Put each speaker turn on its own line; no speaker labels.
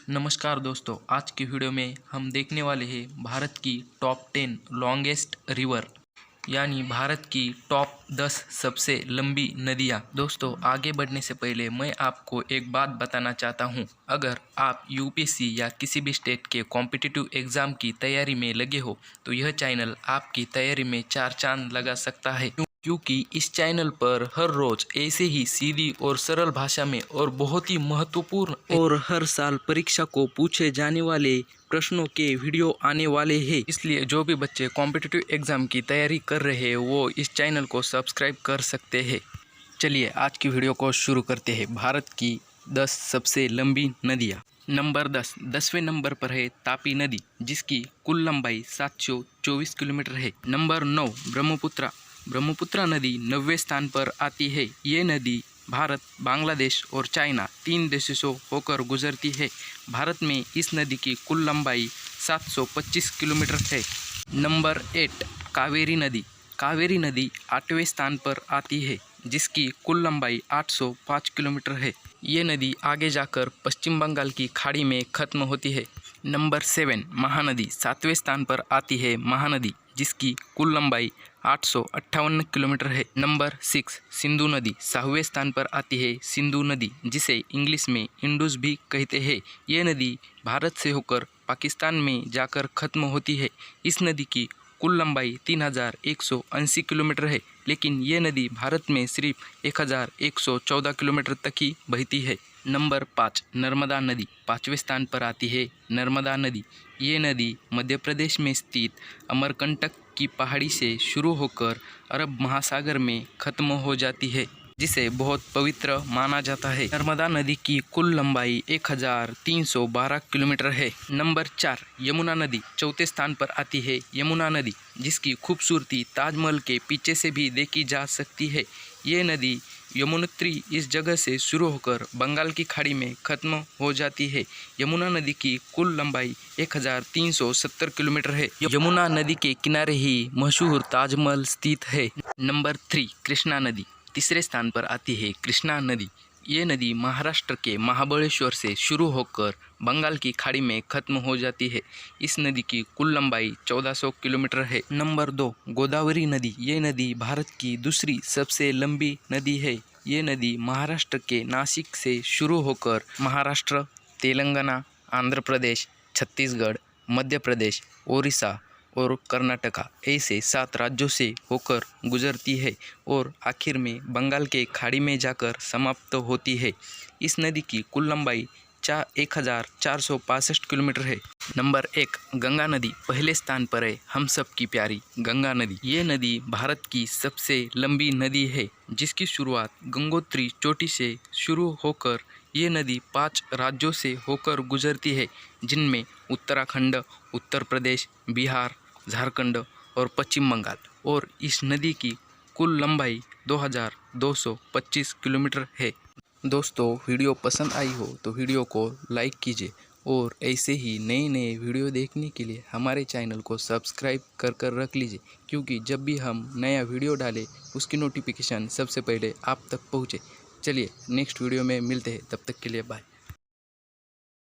नमस्कार दोस्तों, आज की वीडियो में हम देखने वाले हैं भारत की टॉप 10 लॉन्गेस्ट रिवर यानी भारत की टॉप 10 सबसे लंबी नदियाँ। दोस्तों, आगे बढ़ने से पहले मैं आपको एक बात बताना चाहता हूँ। अगर आप यूपीएससी या किसी भी स्टेट के कॉम्पिटिटिव एग्ज़ाम की तैयारी में लगे हो तो यह चैनल आपकी तैयारी में चार चांद लगा सकता है, क्योंकि इस चैनल पर हर रोज़ ऐसे ही सीधी और सरल भाषा में और बहुत ही महत्वपूर्ण और हर साल परीक्षा को पूछे जाने वाले प्रश्नों के वीडियो आने वाले हैं। इसलिए जो भी बच्चे कॉम्पिटिटिव एग्ज़ाम की तैयारी कर रहे हैं वो इस चैनल को सब्सक्राइब कर सकते हैं। चलिए आज की वीडियो को शुरू करते हैं। भारत की 10 सबसे लंबी नदियाँ। नंबर 10वें नंबर पर है तापी नदी, जिसकी कुल लंबाई 724 किलोमीटर है। नंबर 9 ब्रह्मपुत्र नदी 90वें स्थान पर आती है। ये नदी भारत, बांग्लादेश और चाइना 3 देशों से होकर गुजरती है। भारत में इस नदी की कुल लंबाई 725 किलोमीटर है। नंबर 8 कावेरी नदी 8वें स्थान पर आती है, जिसकी कुल लंबाई 805 किलोमीटर है। ये नदी आगे जाकर पश्चिम बंगाल की खाड़ी में खत्म होती है। नंबर 7 महानदी 7वें स्थान पर आती है। महानदी, जिसकी कुल लंबाई 858 किलोमीटर है। नंबर 6 सिंधु नदी 6वें स्थान पर आती है। सिंधु नदी, जिसे इंग्लिश में इंडस भी कहते हैं, ये नदी भारत से होकर पाकिस्तान में जाकर खत्म होती है। इस नदी की कुल लंबाई 3180 किलोमीटर है, लेकिन ये नदी भारत में सिर्फ 1114 किलोमीटर तक ही बहती है। नंबर 5 नर्मदा नदी 5वें स्थान पर आती है। नर्मदा नदी, ये नदी मध्य प्रदेश में स्थित अमरकंटक की पहाड़ी से शुरू होकर अरब महासागर में खत्म हो जाती है, जिसे बहुत पवित्र माना जाता है। नर्मदा नदी की कुल लंबाई 1312 किलोमीटर है। नंबर 4 यमुना नदी 4थे स्थान पर आती है। यमुना नदी, जिसकी खूबसूरती ताजमहल के पीछे से भी देखी जा सकती है। ये नदी यमुनोत्री इस जगह से शुरू होकर बंगाल की खाड़ी में खत्म हो जाती है। यमुना नदी की कुल लंबाई 1370 किलोमीटर है। यमुना नदी के किनारे ही मशहूर ताजमहल स्थित है। नंबर 3 कृष्णा नदी 3रे स्थान पर आती है। कृष्णा नदी, ये नदी महाराष्ट्र के महाबलेश्वर से शुरू होकर बंगाल की खाड़ी में खत्म हो जाती है। इस नदी की कुल लंबाई 1400 किलोमीटर है। नंबर 2 गोदावरी नदी, ये नदी भारत की दूसरी सबसे लंबी नदी है। ये नदी महाराष्ट्र के नासिक से शुरू होकर महाराष्ट्र, तेलंगाना, आंध्र प्रदेश, छत्तीसगढ़, मध्य प्रदेश, ओडिशा और कर्नाटका ऐसे 7 राज्यों से होकर गुजरती है और आखिर में बंगाल के खाड़ी में जाकर समाप्त होती है। इस नदी की कुल लंबाई 1465 किलोमीटर है। नंबर 1 गंगा नदी पहले स्थान पर है। हम सब की प्यारी गंगा नदी, ये नदी भारत की सबसे लंबी नदी है, जिसकी शुरुआत गंगोत्री चोटी से शुरू होकर ये नदी 5 राज्यों से होकर गुजरती है, जिनमें उत्तराखंड, उत्तर प्रदेश, बिहार, झारखंड और पश्चिम बंगाल। और इस नदी की कुल लंबाई 2225 किलोमीटर है। दोस्तों, वीडियो पसंद आई हो तो वीडियो को लाइक कीजिए और ऐसे ही नए नए वीडियो देखने के लिए हमारे चैनल को सब्सक्राइब कर रख लीजिए, क्योंकि जब भी हम नया वीडियो डालें उसकी नोटिफिकेशन सबसे पहले आप तक पहुँचे। चलिए नेक्स्ट वीडियो में मिलते हैं, तब तक के लिए बाय।